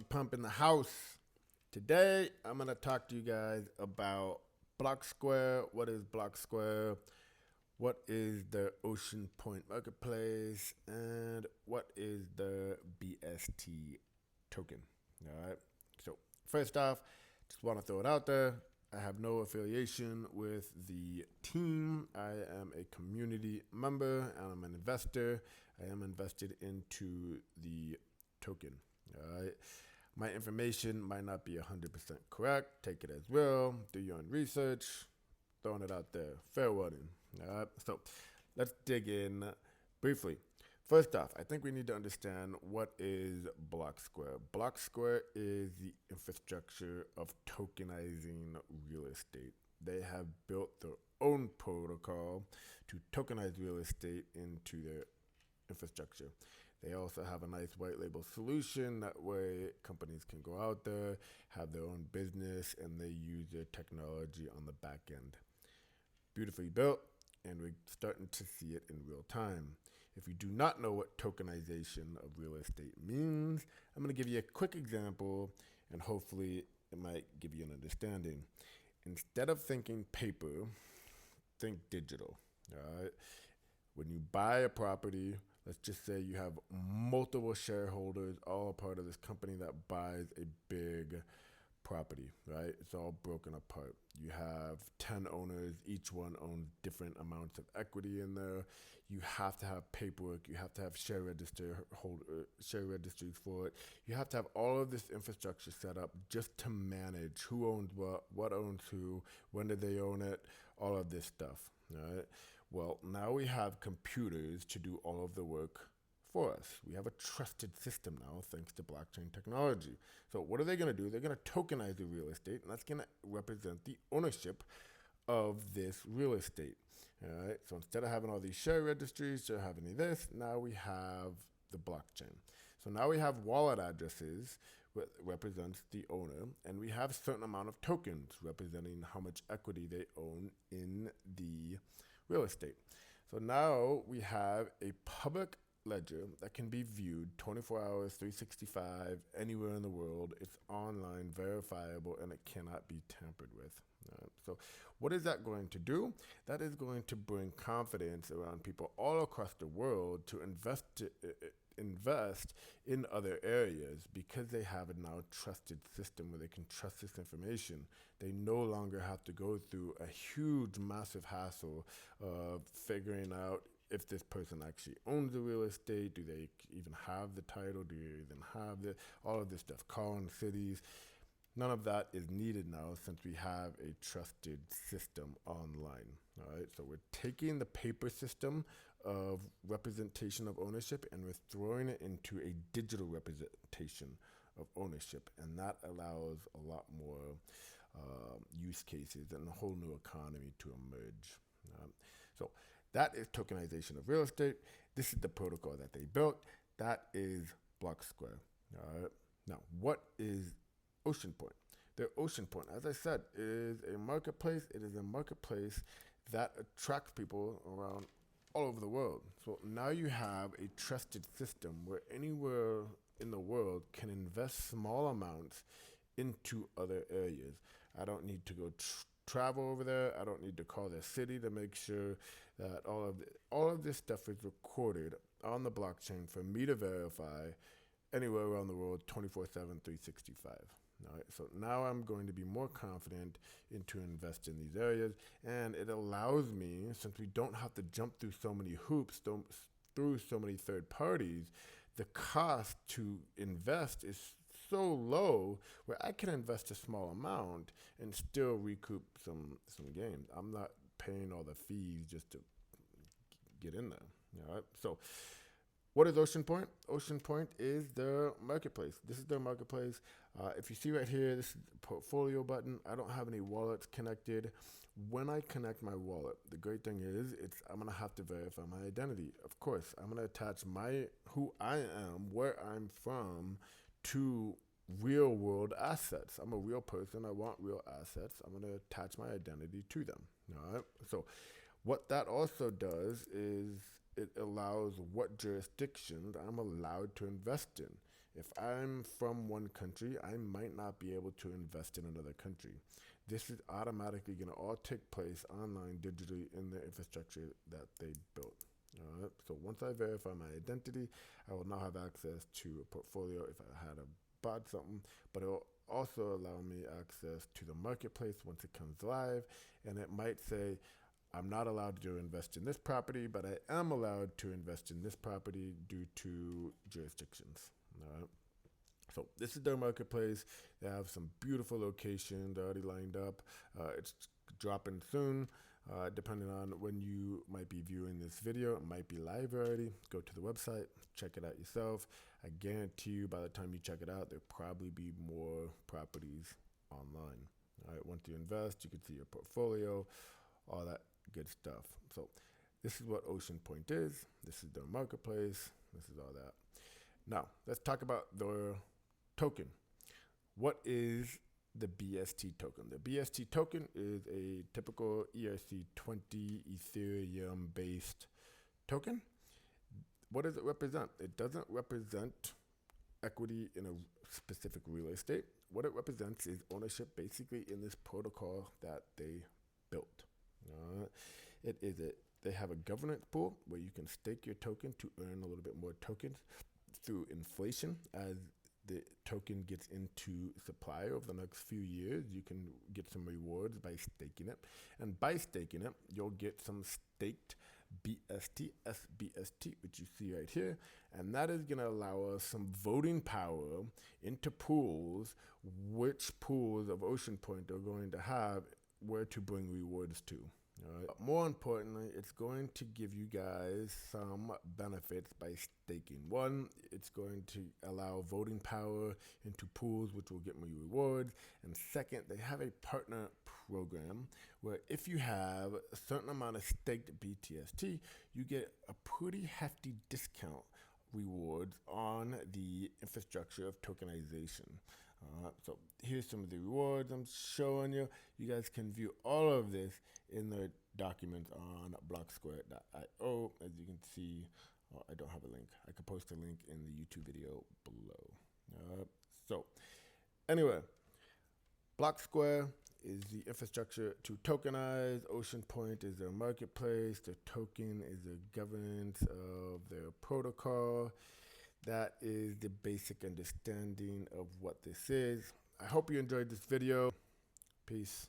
Pump in the house. Today, I'm going to talk to you guys about BlockSquare. What is BlockSquare? What is the Oceanpoint marketplace? And what is the BST token? All right. So, first off, just want to throw it out there. I have no affiliation with the team. I am a community member and I'm an investor. I am invested into the token. All right. My information might not be 100% correct. Take it as well. Do your own research. Throwing it out there. Fair warning. All right. So let's dig in briefly. First off, I think we need to understand what is BlockSquare. BlockSquare is the infrastructure of tokenizing real estate. They have built their own protocol to tokenize real estate into their infrastructure. They also have a nice white label solution. That way, companies can go out there, have their own business, and they use their technology on the back end. Beautifully built, and we're starting to see it in real time. If you do not know what tokenization of real estate means, I'm going to give you a quick example, and hopefully, it might give you an understanding. Instead of thinking paper, think digital. All right. When you buy a property, let's just say you have multiple shareholders, all a part of this company that buys a big property, right? It's all broken apart. You have 10 owners, each one owns different amounts of equity in there. You have to have paperwork, you have to have share registries for it. You have to have all of this infrastructure set up just to manage who owns what owns who, when do they own it, all of this stuff, right? Well, now we have computers to do all of the work for us. We have a trusted system now thanks to blockchain technology. So what are they going to do? They're going to tokenize the real estate, and that's going to represent the ownership of this real estate. All right. So instead of having all these share registries or having this, now we have the blockchain. So now we have wallet addresses represents the owner, and we have a certain amount of tokens representing how much equity they own in the real estate. So now we have a public ledger that can be viewed 24 hours, 365, anywhere in the world. It's online, verifiable, and it cannot be tampered with. So what is that going to do? That is going to bring confidence around people all across the world to invest in other areas because they have a now trusted system where they can trust this information. They no longer have to go through a huge, massive hassle of figuring out if this person actually owns the real estate. Do they even have the title? Do they even have all of this stuff? Calling cities. None of that is needed now since we have a trusted system online. All right, so we're taking the paper system of representation of ownership and we're throwing it into a digital representation of ownership, and that allows a lot more use cases and a whole new economy to emerge. So that is tokenization of real estate. This is the protocol that they built. That is BlockSquare. All right. Now, what is Oceanpoint? The Oceanpoint, as I said, is a marketplace. It is a marketplace that attracts people around all over the world. So now you have a trusted system where anywhere in the world can invest small amounts into other areas. I don't need to go travel over there. I don't need to call their city to make sure that all of this stuff is recorded on the blockchain for me to verify anywhere around the world 24/7, 365. All right, so now I'm going to be more confident into invest in these areas, and it allows me, since we don't have to jump through so many hoops, through so many third parties, the cost to invest is so low where I can invest a small amount and still recoup some gains. I'm not paying all the fees just to get in there. All right, so what is Oceanpoint? Oceanpoint is their marketplace. This is their marketplace. If you see right here, this is the portfolio button. I don't have any wallets connected. When I connect my wallet, the great thing is I'm gonna have to verify my identity. Of course, I'm gonna attach who I am, where I'm from, to real world assets. I'm a real person. I want real assets. I'm gonna attach my identity to them. All right. So what that also does is it allows what jurisdictions I'm allowed to invest in. If I'm from one country, I might not be able to invest in another country. This is automatically going to all take place online digitally in the infrastructure that they built. So once I verify my identity, I will now have access to a portfolio if I had bought something, but it will also allow me access to the marketplace once it comes live, and it might say, I'm not allowed to invest in this property, but I am allowed to invest in this property due to jurisdictions. All right. So this is their marketplace. They have some beautiful locations already lined up. It's dropping soon. Depending on when you might be viewing this video, it might be live already. Go to the website, check it out yourself. I guarantee you by the time you check it out, there'll probably be more properties online. All right, once you invest, you can see your portfolio, all that good stuff. So this is what Oceanpoint is. This is their marketplace. This is all that. Now, let's talk about their token. What is the BST token? The BST token is a typical ERC20 Ethereum based token. What does it represent? It doesn't represent equity in a specific real estate. What it represents is ownership basically in this protocol that they built. They have a governance pool where you can stake your token to earn a little bit more tokens through inflation. As the token gets into supply over the next few years, you can get some rewards by staking it. And by staking it, you'll get some staked BST, SBST, which you see right here. And that is going to allow us some voting power into pools, which pools of Oceanpoint are going to have where to bring rewards to. But more importantly, it's going to give you guys some benefits by staking. One, it's going to allow voting power into pools, which will get me rewards. And second, they have a partner program where if you have a certain amount of staked BTST, you get a pretty hefty discount rewards on the infrastructure of tokenization. So here's some of the rewards I'm showing you. You guys can view all of this in the documents on BlockSquare.io. As you can see, I don't have a link. I could post a link in the YouTube video below. So anyway, BlockSquare is the infrastructure to tokenize. Oceanpoint is their marketplace. Their token is the governance of their protocol. That is the basic understanding of what this is. I hope you enjoyed this video. Peace.